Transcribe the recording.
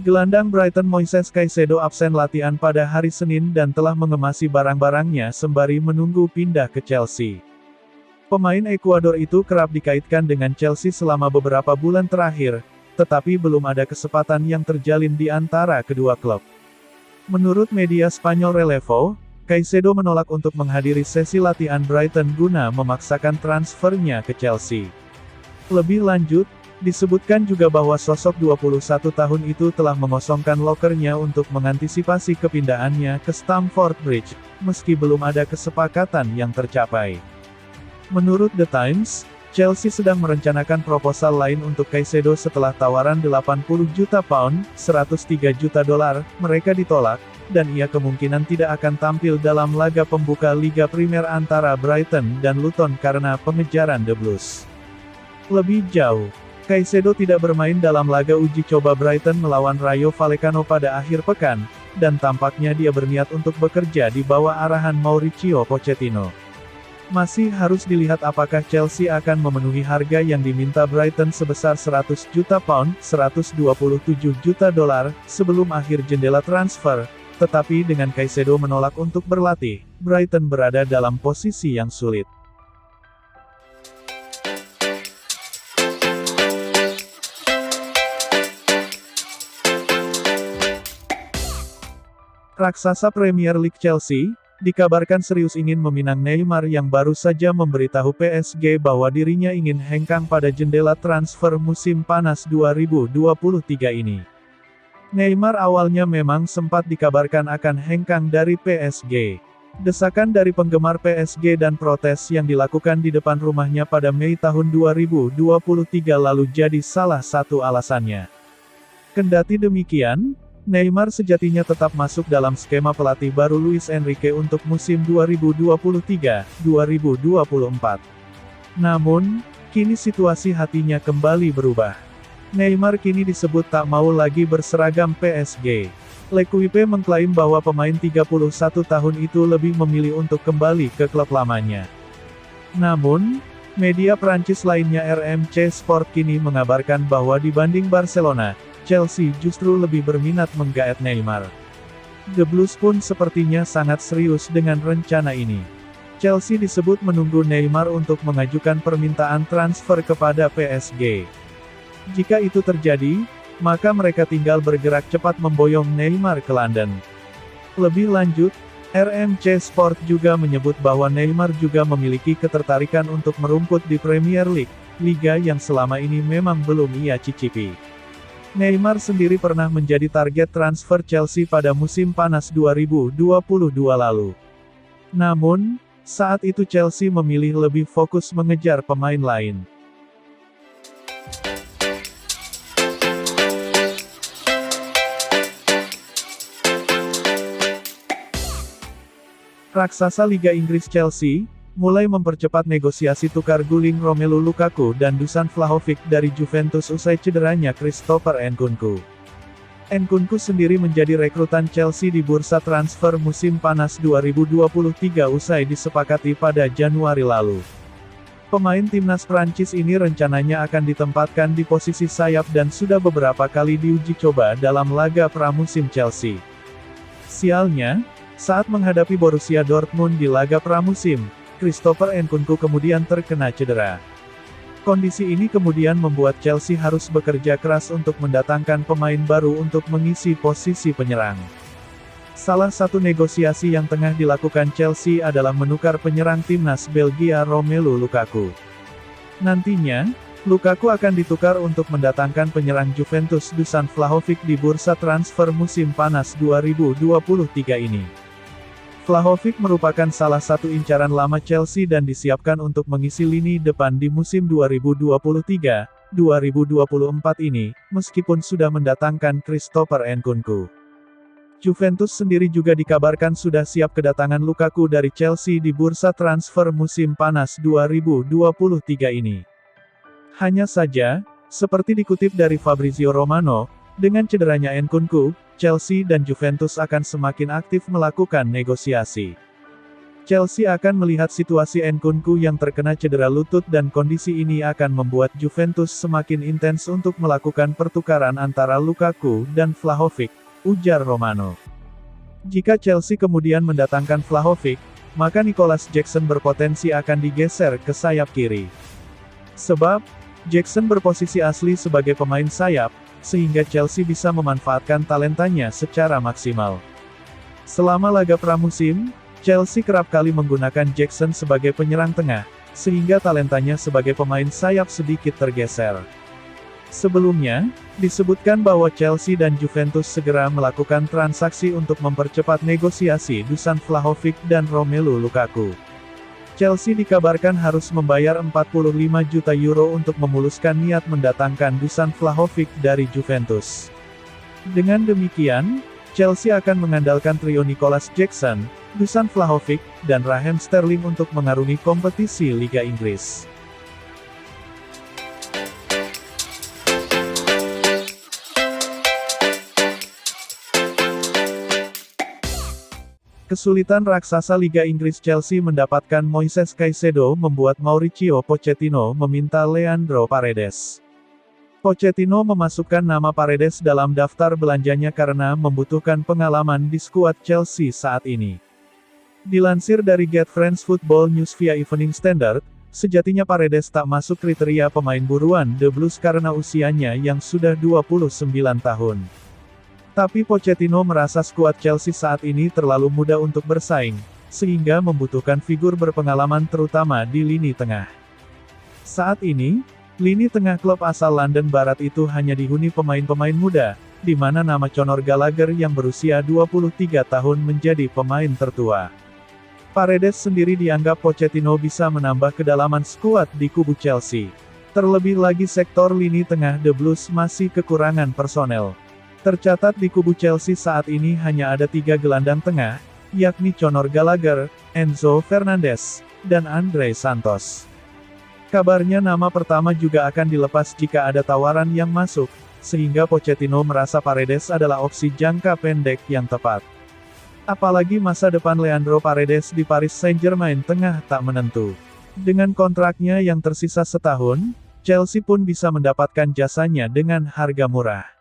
Gelandang Brighton Moises Caicedo absen latihan pada hari Senin dan telah mengemasi barang-barangnya sembari menunggu pindah ke Chelsea. Pemain Ekuador itu kerap dikaitkan dengan Chelsea selama beberapa bulan terakhir, tetapi belum ada kesempatan yang terjalin di antara kedua klub. Menurut media Spanyol Relevo, Caicedo menolak untuk menghadiri sesi latihan Brighton guna memaksakan transfernya ke Chelsea. Lebih lanjut, disebutkan juga bahwa sosok 21 tahun itu telah mengosongkan lokernya untuk mengantisipasi kepindahannya ke Stamford Bridge, meski belum ada kesepakatan yang tercapai. Menurut The Times, Chelsea sedang merencanakan proposal lain untuk Caicedo setelah tawaran 80 juta pound, 103 juta dolar, mereka ditolak, dan ia kemungkinan tidak akan tampil dalam laga pembuka Liga Primer antara Brighton dan Luton karena pengejaran The Blues. Lebih jauh, Caicedo tidak bermain dalam laga uji coba Brighton melawan Rayo Vallecano pada akhir pekan, dan tampaknya dia berniat untuk bekerja di bawah arahan Mauricio Pochettino. Masih harus dilihat apakah Chelsea akan memenuhi harga yang diminta Brighton sebesar 100 juta pound, 127 juta dolar, sebelum akhir jendela transfer, tetapi dengan Caicedo menolak untuk berlatih, Brighton berada dalam posisi yang sulit. Raksasa Premier League Chelsea dikabarkan serius ingin meminang Neymar yang baru saja memberitahu PSG bahwa dirinya ingin hengkang pada jendela transfer musim panas 2023 ini. Neymar awalnya memang sempat dikabarkan akan hengkang dari PSG. Desakan dari penggemar PSG dan protes yang dilakukan di depan rumahnya pada Mei tahun 2023 lalu jadi salah satu alasannya. Kendati demikian, Neymar sejatinya tetap masuk dalam skema pelatih baru Luis Enrique untuk musim 2023-2024. Namun, kini situasi hatinya kembali berubah. Neymar kini disebut tak mau lagi berseragam PSG. L'Equipe mengklaim bahwa pemain 31 tahun itu lebih memilih untuk kembali ke klub lamanya. Namun, media Prancis lainnya RMC Sport kini mengabarkan bahwa dibanding Barcelona, Chelsea justru lebih berminat menggaet Neymar. The Blues pun sepertinya sangat serius dengan rencana ini. Chelsea disebut menunggu Neymar untuk mengajukan permintaan transfer kepada PSG. Jika itu terjadi, maka mereka tinggal bergerak cepat memboyong Neymar ke London. Lebih lanjut, RMC Sport juga menyebut bahwa Neymar juga memiliki ketertarikan untuk merumput di Premier League, liga yang selama ini memang belum ia cicipi. Neymar sendiri pernah menjadi target transfer Chelsea pada musim panas 2022 lalu. Namun, saat itu Chelsea memilih lebih fokus mengejar pemain lain. Raksasa Liga Inggris Chelsea mulai mempercepat negosiasi tukar guling Romelu Lukaku dan Dusan Vlahovic dari Juventus usai cederanya Christopher Nkunku. Nkunku sendiri menjadi rekrutan Chelsea di bursa transfer musim panas 2023 usai disepakati pada Januari lalu. Pemain timnas Prancis ini rencananya akan ditempatkan di posisi sayap dan sudah beberapa kali diuji coba dalam laga pramusim Chelsea. Sialnya, saat menghadapi Borussia Dortmund di laga pramusim, Christopher Nkunku kemudian terkena cedera. Kondisi ini kemudian membuat Chelsea harus bekerja keras untuk mendatangkan pemain baru untuk mengisi posisi penyerang. Salah satu negosiasi yang tengah dilakukan Chelsea adalah menukar penyerang timnas Belgia Romelu Lukaku. Nantinya, Lukaku akan ditukar untuk mendatangkan penyerang Juventus Dusan Vlahovic di bursa transfer musim panas 2023 ini. Vlahovic merupakan salah satu incaran lama Chelsea dan disiapkan untuk mengisi lini depan di musim 2023-2024 ini, meskipun sudah mendatangkan Christopher Nkunku. Juventus sendiri juga dikabarkan sudah siap kedatangan Lukaku dari Chelsea di bursa transfer musim panas 2023 ini. Hanya saja, seperti dikutip dari Fabrizio Romano, dengan cederanya Nkunku, Chelsea dan Juventus akan semakin aktif melakukan negosiasi. Chelsea akan melihat situasi Nkunku yang terkena cedera lutut dan kondisi ini akan membuat Juventus semakin intens untuk melakukan pertukaran antara Lukaku dan Vlahovic, ujar Romano. Jika Chelsea kemudian mendatangkan Vlahovic, maka Nicolas Jackson berpotensi akan digeser ke sayap kiri. Sebab, Jackson berposisi asli sebagai pemain sayap, sehingga Chelsea bisa memanfaatkan talentanya secara maksimal. Selama laga pramusim, Chelsea kerap kali menggunakan Jackson sebagai penyerang tengah, sehingga talentanya sebagai pemain sayap sedikit tergeser. Sebelumnya, disebutkan bahwa Chelsea dan Juventus segera melakukan transaksi untuk mempercepat negosiasi Dusan Vlahovic dan Romelu Lukaku. Chelsea dikabarkan harus membayar 45 juta euro untuk memuluskan niat mendatangkan Dusan Vlahovic dari Juventus. Dengan demikian, Chelsea akan mengandalkan trio Nicolas Jackson, Dusan Vlahovic, dan Raheem Sterling untuk mengarungi kompetisi Liga Inggris. Kesulitan raksasa Liga Inggris Chelsea mendapatkan Moises Caicedo membuat Mauricio Pochettino meminta Leandro Paredes. Pochettino memasukkan nama Paredes dalam daftar belanjanya karena membutuhkan pengalaman di skuad Chelsea saat ini. Dilansir dari Get Friends Football News via Evening Standard, sejatinya Paredes tak masuk kriteria pemain buruan The Blues karena usianya yang sudah 29 tahun. Tapi Pochettino merasa skuad Chelsea saat ini terlalu muda untuk bersaing, sehingga membutuhkan figur berpengalaman terutama di lini tengah. Saat ini, lini tengah klub asal London Barat itu hanya dihuni pemain-pemain muda, di mana nama Conor Gallagher yang berusia 23 tahun menjadi pemain tertua. Paredes sendiri dianggap Pochettino bisa menambah kedalaman skuad di kubu Chelsea. Terlebih lagi sektor lini tengah The Blues masih kekurangan personel. Tercatat di kubu Chelsea saat ini hanya ada 3 gelandang tengah, yakni Conor Gallagher, Enzo Fernandez, dan Andre Santos. Kabarnya nama pertama juga akan dilepas jika ada tawaran yang masuk, sehingga Pochettino merasa Paredes adalah opsi jangka pendek yang tepat. Apalagi masa depan Leandro Paredes di Paris Saint-Germain tengah tak menentu. Dengan kontraknya yang tersisa setahun, Chelsea pun bisa mendapatkan jasanya dengan harga murah.